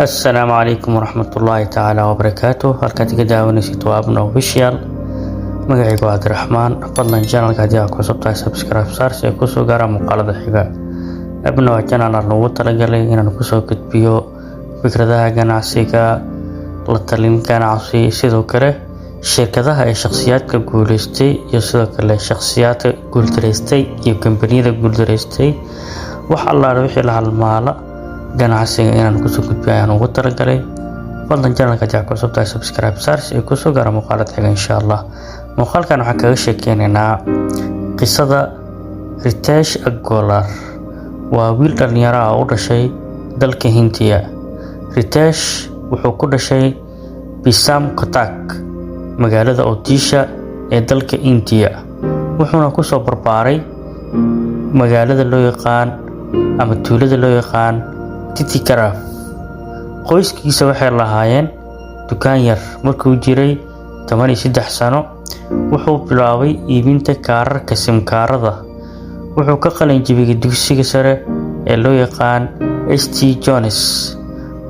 السلام عليكم ورحمة الله تعالى وبركاته. halkaad iga daawanaysid waa Abna Official. magacaygu waa Abdiraxmaan. fadlan channelka haddii aad ku cusub tahay subscribe saar si ay ku soo gaaraan muuqaalada xiga. Abna waa channel aan ugu talagalay inaan ku soo gudbiyo fikradaha ganacsiga, la talin ganacsi, sidoo kale shirkadaha ay shakhsiyaadka guuleystay iyo sidoo kale shakhsiyaadka guuldareystay iyo kambaniyada guuldareystay. wax alla wixii la halmaala ganacsiga inaan ku soo gudbiyo ayaan ugu talagalay. fadlan channelka haddii aad ku cusub tahay subscribe saar si ay ku soo gaaraan muuqaalada xiga insha Allah. muuqaalkan waxaan kaga sheekeynaynaa qisada Ritesh Agarwal. waa wiil dhalinyaro ah oo u dhashay dalka Hindiya. Ritesh wuxuu ku dhashay Bisam Kotak, magaalada Odisha ee dalka India. wuxuuna ku soo barbaaray magaalada loo yaqaan ama tuulada loo yaqaan Titikara. qoyskiisa waxay lahaayeen dukaan yar. markuu jiray 13 sano wuxuu bilaabay iibinta kaararka simkaarada. wuxuu ka qalin jabiyay dugsiga sare ee loo yaqaan St John's.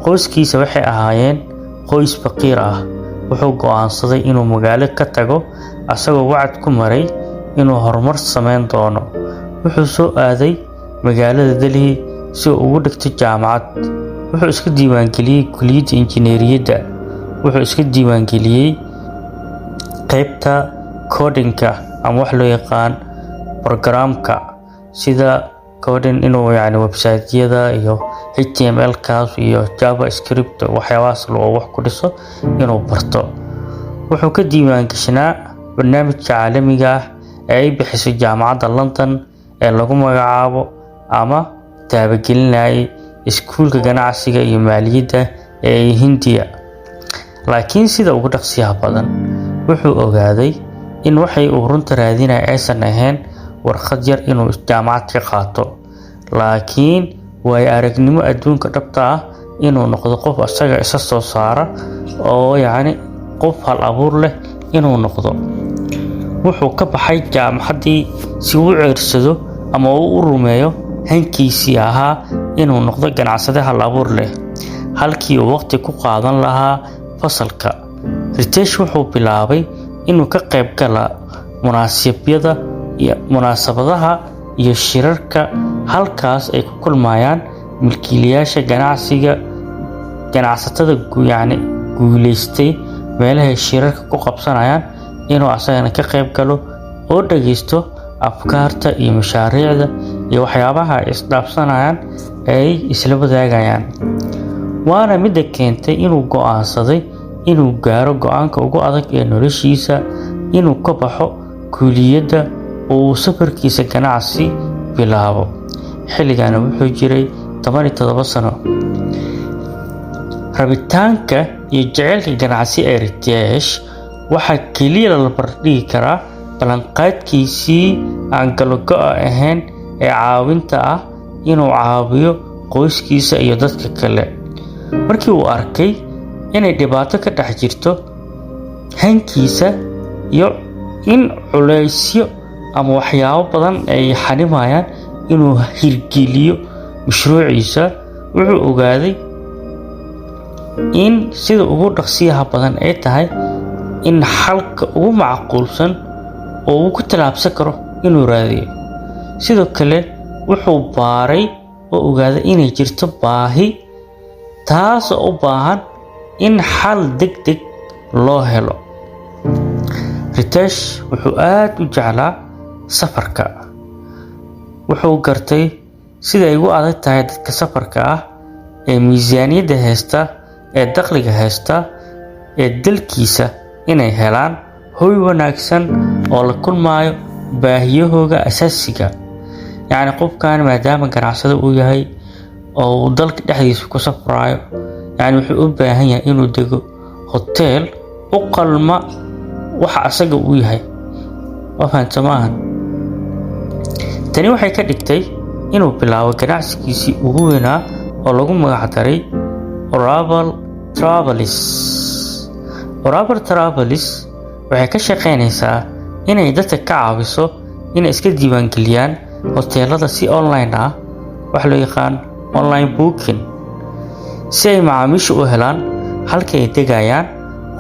qoyskiisa waxay ahaayeen qoys faqiir ah. wuxuu go'aansaday inuu magaalo ka tago asagoo wacd ku maray inuu horumar sameyn doono. wuxuu soo aaday magaalada Delhi si uu ugu dhigto jaamacad. wuxuu iska diiwaangeliyay kulliyadda injineeriyadda. wuxuu iska diiwaangeliyay qaybta coding-ka ama wax loo yaqaan programka sida coding inuu website-yada iyo HTML-kaas iyo JavaScript waxyaabahaas loo wax ku dhiso inuu barto. wuxuu ka diiwaangashanaa barnaamijka caalamiga ah ee ay bixiso jaamacadda London ee lagu magacaabo ama taabagelinayay iskuulka ganacsiga iyo maaliyadda ee Hindiya. laakiin sida ugu dhaqsiyaha badan wuxuu ogaaday in waxay uu runta raadinay aysan ahayn warqad yar inuu jaamacad ka qaato, laakiin way aragnimo adduunka dhabta ah inuu noqdo qof asaga isa soo saara oo qof hal abuur leh inuu noqdo. wuxuu ka baxay jaamacaddii si uu ceersado ama uu u rumeeyo hankiisii ahaa inuu noqdo ganacsade hal abuur leh halkii uu waqti ku qaadan lahaa fasalka. Ritesh wuxuu bilaabay inuu ka qayb gala munaasabadaha iyo shirarka halkaas ay ku kulmayaan milkiilayaasha ganacsatada guuleystay meelaha shirarka ku qabsanayaan inuu asagana ka qayb galo oo dhageysto afkaarta iyo mashaariicda iyo waxyaabaha ay isdhaafsanayaan ay isla wadaagayaan. waana mid keentay inuu go'aansaday inuu gaaro go'aanka ugu adag ee noloshiisa, inuu ka baxo kulliyadda oo safarkiisa ganacsi bilaabo. xilligan wuxuu jiray 17 sano. rabitaanka iyo jaceylka ganacsi ee Ritesh waxaa kaliya la barbardhigi karaa ballanqaadkiisii aan galo-go'a ahayn ee caawinta ah inuu caawiyo qoyskiisa iyo dadka kale. markii uu arkay inay dhibaato ka dhex jirto hankiisa iyo in culaysyo ama waxyaabo badan ay xanimayaan inuu hirgeliyo mashruuciisa, wuxuu ogaaday in sida ugu dhaqsiyaha badan ay tahay in xalka ugu macquulsan oo uu ku talaabsan karo inuu raadiyo. sidoo kale wuxuu baaray oo ogaaday inay jirto baahi taas oo u baahan in xal degdeg loo helo. Ritesh wuxuu aad u jeclaa safarka. wuxuu gartay sida ay ugu adag tahay dadka safarka ah ee miisaaniyadda haysta ee dakhliga haysta ee dalkiisa inay helaan hoy wanaagsan oo la kulmayo baahiyahooda asaasiga. qofkan maadaama ganacsade uu yahay oo uu dalka dhexdiisa ku safrayo wuxuu u baahan yahay inuu dego hotel u qalma waxa asaga uu yahay. fahamtamahan tani waxay ka dhigtay inuu bilaabo ganacsigiisii ugu weynaa oo lagu magac daray Oraval Travels. waxay ka shaqeynaysaa inay dadka ka caawiso inay iska diiwaangeliyaan hoteelada si online ah, wax loo yaqaan online booking. si ay macaamiishu u helaan halka ay degayaan,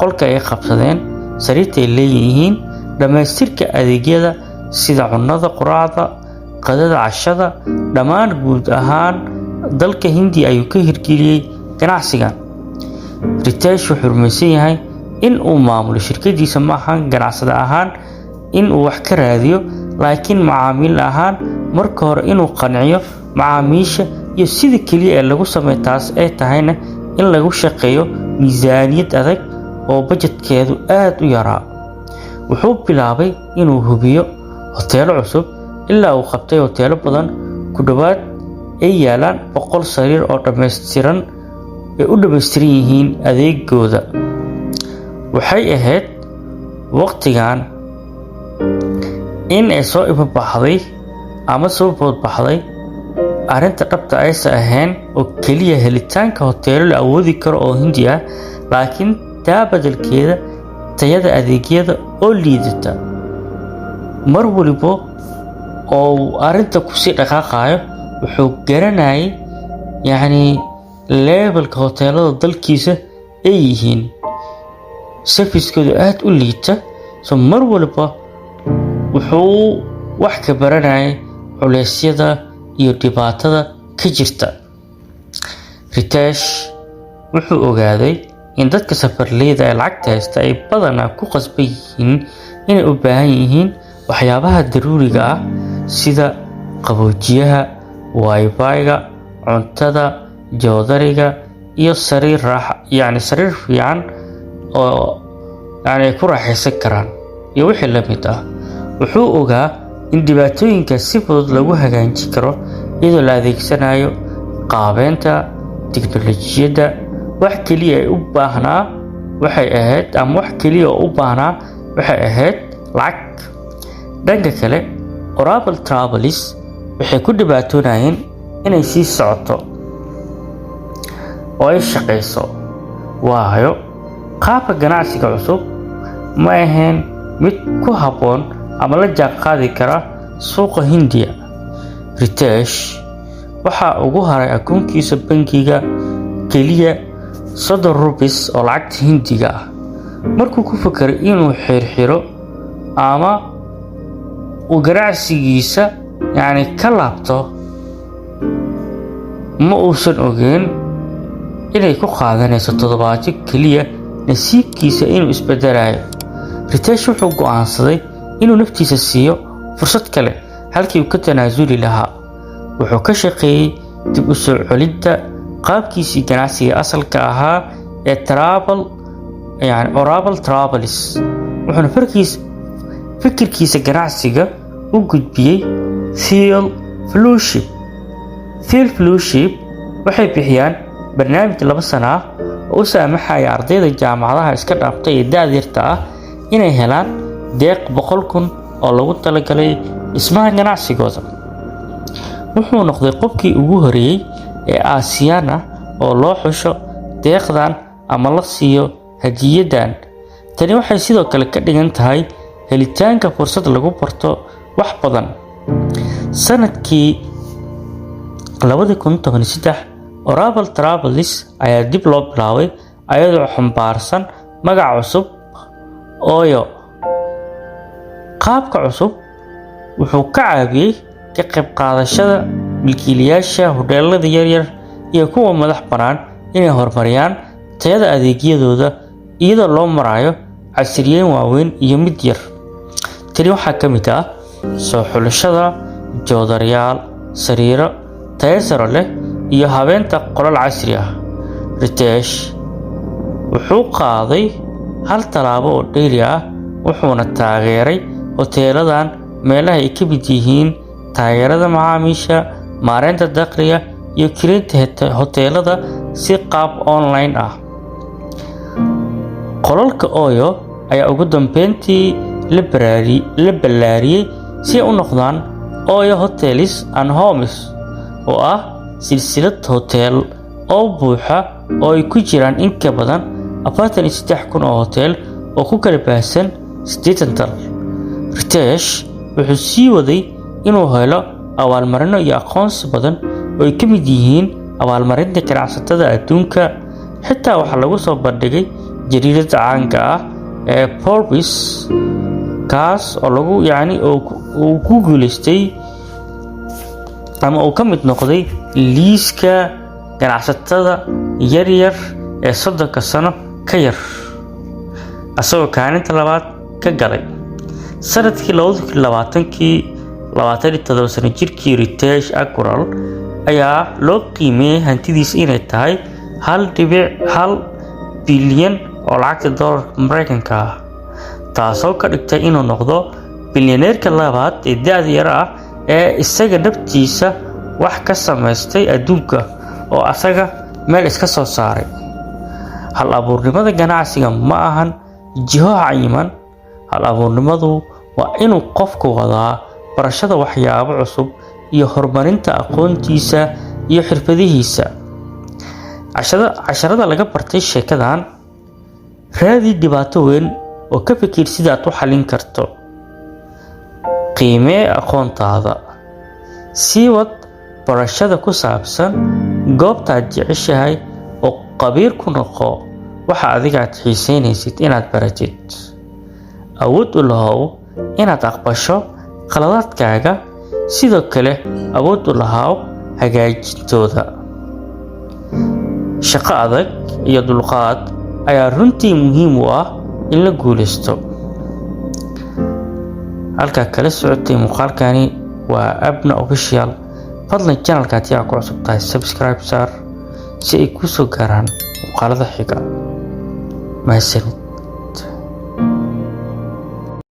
qolka ay qabsadeen, sariirta ay leeyihiin, dhammaystirka adeegyada sida cunnada, quraacda, qadada, cashada. Dhammaan guud ahaan dalka Hindiya ayuu ka hirgeliyay ganacsigan. Ritesh wuxuu rumaysan yahay in uu maamulo shirkadiisa ma ahan ganacsade ahaan in uu wax ka raadiyo, laakiin macaamiil ahaan marka hore inuu qanciyo macaamiisha, iyo sida kaliya ee lagu sameeyo taas ay tahayna in lagu shaqeeyo miisaaniyad adag oo budgetkeedu aad u yaraa. Wuxuu bilaabay inuu hubiyo hoteelo cusub ilaa uu qabtay hoteelo badan, ku dhawaad ay yaalaan 100 sariir oo dhammaystiran ay u dhammaystiran yihiin adeegooda. Waxay ahayd waqtigan in ay soo ibabaxday ama soo boodbaxday arrinta dhabta aysan ahayn oo keliya helitaanka hoteelo la awoodi karo oo Hindi ah, laakiin taa beddelkeeda tayada adeegyada oo liidata. Mar waliba oo arrinta ku sii dhaqaaqayo wuxuu garanayay levelka hoteelada dalkiisa ay yihiin service-koodu aad u liita. mar waliba wuxuu wax ka baranayay culeysyada iyo dhibaatada ka jirta. Ritesh wuxuu ogaaday in dadka safarleyda ee lacagta haysta ay badanaa ku qasban yihiin inay u baahan yihiin waxyaabaha daruuriga ah sida qaboojiyaha, wifi-ga, cuntada, joodariga iyo sariir fiican oo ay ku raaxaysan karaan iyo wixii la mid ah. Wuxuu ogaa in dhibaatooyinka si fudud lagu hagaajin karo iyadoo la adeegsanayo qaabeynta tiknoolajiyadda. wax kaliya u baahnaa waxay ahayd lacag. dhanka kale, Oracle Travelis waxay ku dhibaatoonayeen inay sii socoto oo ay shaqeyso, waayo qaabka ganacsiga cusub ma ahayn mid ku habboon ama la jaanqaadi kara suuqa Hindiya. Ritesh waxa ugu haray akoonkiisa bangiga kaliya 30 rupees oo lacagta Hindiga ah. Markuu ku fakiray inuu xirxiro ama uu ganacsigiisa ka laabto, ma uusan ogeyn inay ku qaadanayso toddobaadyo kaliya nasiibkiisa inuu isbedelayo. Ritesh wuxuu go'aansaday inuu naftiisa siiyo fursad kale halkii uu ka tanaasuli lahaa. Wuxuu ka shaqeeyay dib u soo celinta qaabkiisii ganacsiga asalka ahaa ee Oracle Travelis. wuxuuna fikirkiisa ganacsiga u gudbiyay Thiel Fellowship. Thiel Fellowship waxay bixiyaan barnaamij 2 sano ah oo u saamaxaya ardayda jaamacadaha iska dhaaftay ee da'yarta ah inay helaan deeq 100,000 oo lagu talagalay dhismaha ganacsigooda. wuxuu noqday qofkii ugu horeeyay ee Aasiyaan ah oo loo xusho deeqdan ama la siiyo hadiyadan. Tani waxay sidoo kale ka dhigan tahay helitaanka fursad lagu barto wax badan. Sanadkii 2013, Oracle Travelis ayaa dib loo bilaabay ayadoo xambaarsan magac cusub Oyo. qaabka cusub wuxuu ka caawiyay ka qayb qaadashada milkiilayaasha hoteelada yaryar iyo kuwa madax bannaan inay horumariyaan tayada adeegyadooda iyadoo loo marayo casriyeyn waaweyn iyo mid yar. Tani waxaa ka mid ah soo xulashada joodariyaal, sariiro tayo sare leh iyo habeenta qolal casri ah. Ritesh wuxuu qaaday hal talaabo oo dheeri ah, wuxuuna taageeray hoteeladan meelaha ay ka mid yihiin taageerada macaamiisha, maareynta dakhliga iyo kireynta hoteelada si qaab online ah. qolalka Oyo ayaa ugu dambeyntii la ballaariyay si ay u noqdaan Oyo Hotels and Homes oo ah silsilad hotel oo buuxa oo ay ku jiraan in ka badan 43,000 oo hotel oo ku kala baahsan 8 dal. Ritesh wuxuu sii waday inuu helo abaalmarino iyo aqoonsi badan oo ay ka mid yihiin abaalmarinta ganacsatada adduunka. xitaa waxaa lagu soo bandhigay jariirada caanka ah ee Forbes, kaas oo lagu uu ku guuleystay ama uu ka mid noqday liiska ganacsatada yaryar ee 30 sano ka yar, asagoo kaalinta labaad ka galay. sanadkii 2027 sano jirkii Ritesh Agrawal ayaa loo qiimeeyay hantidiisa inay tahay 1.1 bilyan oo lacagta dollarka Mareykanka ah, taasoo ka dhigtay inuu noqdo bilyaneerka labaad ee da'da yar ah ee isaga naftiisa wax ka samaystay adduunka oo asaga meel iska soo saaray. hal abuurnimada ganacsiga ma ahan jiho cayiman. hal abuurnimadu waa inuu qofku wadaa barashada waxyaabo cusub iyo horumarinta aqoontiisa iyo xirfadihiisa. casharada laga bartay sheekadan: raadi dhibaato weyn oo ka fikir sida aad u xalin karto. qiimee aqoontaada. sii wad barashada ku saabsan goobta aad jeceshahay oo qabiir ku noqo waxa adiga aad xiiseynaysid inaad baratid. awood u lahow inaad aqbasho qaladaadkaaga, sidoo kale awood u lahow hagaajintooda. shaqo adag iyo dulqaad ayaa runtii muhiim u ah in la guuleysto. halka kala socotay muuqaalkani waa Abna Official. fadlan channelka haddii aad ku cusub tahay subscribe saar si ay ku soo gaaraan muuqaalada xiga. mahadsanid.